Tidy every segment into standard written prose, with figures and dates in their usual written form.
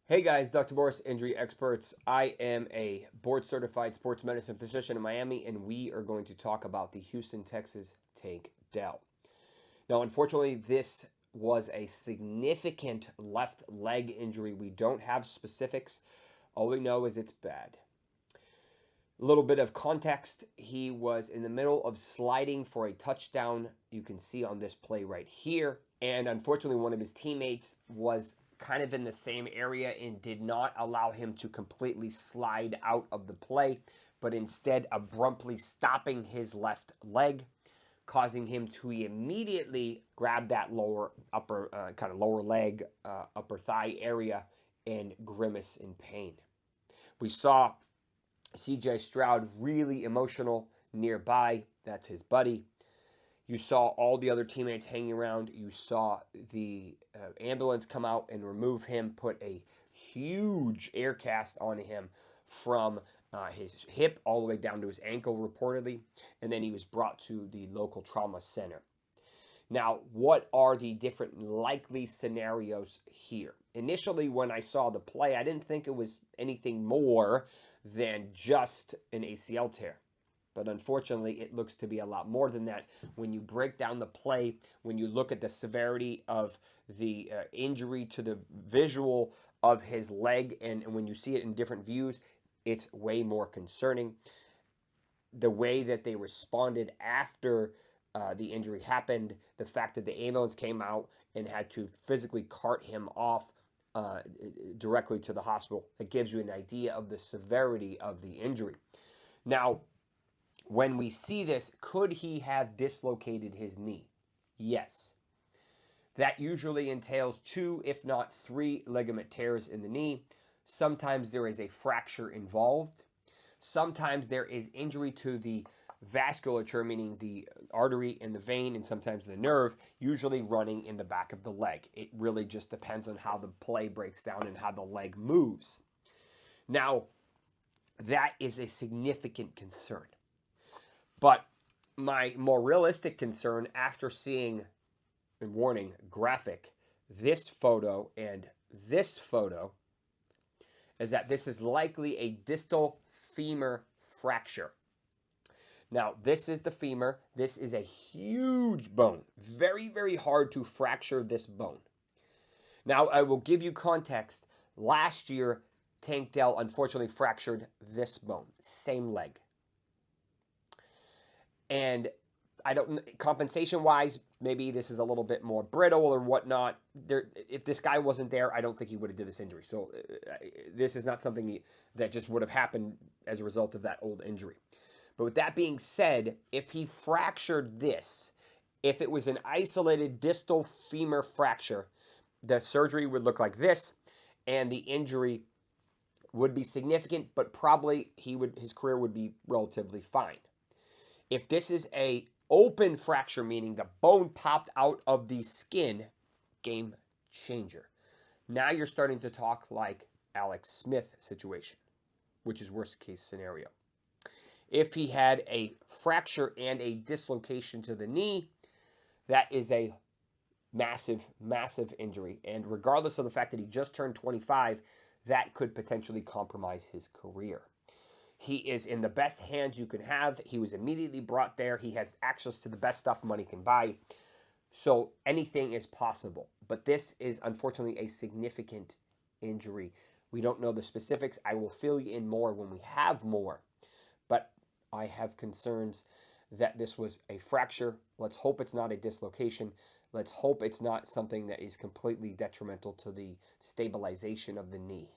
Hey guys, Dr. Morse, Injury Experts. I am a board-certified sports medicine physician in Miami, and we are going to talk about the Houston Texans tank Dell. Now, unfortunately, this was a significant left leg injury. We don't have specifics. All we know is it's bad. A little bit of context. He was in the middle of sliding for a touchdown. You can see on this play right here. And unfortunately, one of his teammates was kind of in the same area and did not allow him to completely slide out of the play, but instead abruptly stopping his left leg, causing him to immediately grab that lower leg, upper thigh area and grimace in pain. We saw CJ Stroud really emotional nearby. That's his buddy. You saw all the other teammates hanging around. You saw the ambulance come out and remove him, put a huge air cast on him from his hip all the way down to his ankle, reportedly. And then he was brought to the local trauma center. Now, what are the different likely scenarios here? Initially, when I saw the play, I didn't think it was anything more than just an ACL tear. But unfortunately, it looks to be a lot more than that. When you break down the play, when you look at the severity of the injury to the visual of his leg, and when you see it in different views, it's way more concerning. The way that they responded after the injury happened, the fact that the ambulance came out and had to physically cart him off directly to the hospital, it gives you an idea of the severity of the injury. Now, when we see this, could he have dislocated his knee? Yes. That usually entails 2, if not 3 ligament tears in the knee. Sometimes there is a fracture involved. Sometimes there is injury to the vasculature, meaning the artery and the vein, and sometimes the nerve, usually running in the back of the leg. It really just depends on how the play breaks down and how the leg moves. Now, that is a significant concern. But my more realistic concern after seeing, and warning, graphic, this photo and this photo is that this is likely a distal femur fracture. Now, this is the femur. This is a huge bone. Very, very hard to fracture this bone. Now, I will give you context. Last year, Tank Dell unfortunately fractured this bone, same leg. And I don't, compensation-wise, maybe this is a little bit more brittle or whatnot. If this guy wasn't there, I don't think he would have did this injury. So this is not something that just would have happened as a result of that old injury. But with that being said, if he fractured this, if it was an isolated distal femur fracture, the surgery would look like this, and the injury would be significant, but probably his career would be relatively fine. If this is a open fracture, meaning the bone popped out of the skin, game changer. Now you're starting to talk like Alex Smith situation, which is worst case scenario. If he had a fracture and a dislocation to the knee, that is a massive, massive injury. And regardless of the fact that he just turned 25, that could potentially compromise his career. He is in the best hands you can have. He was immediately brought there. He has access to the best stuff money can buy. So anything is possible. But this is unfortunately a significant injury. We don't know the specifics. I will fill you in more when we have more. But I have concerns that this was a fracture. Let's hope it's not a dislocation. Let's hope it's not something that is completely detrimental to the stabilization of the knee.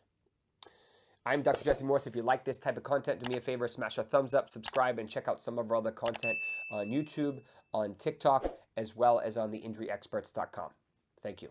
I'm Dr. Jesse Morse. If you like this type of content, do me a favor, smash a thumbs up, subscribe, and check out some of our other content on YouTube, on TikTok, as well as on the injuryexperts.com. Thank you.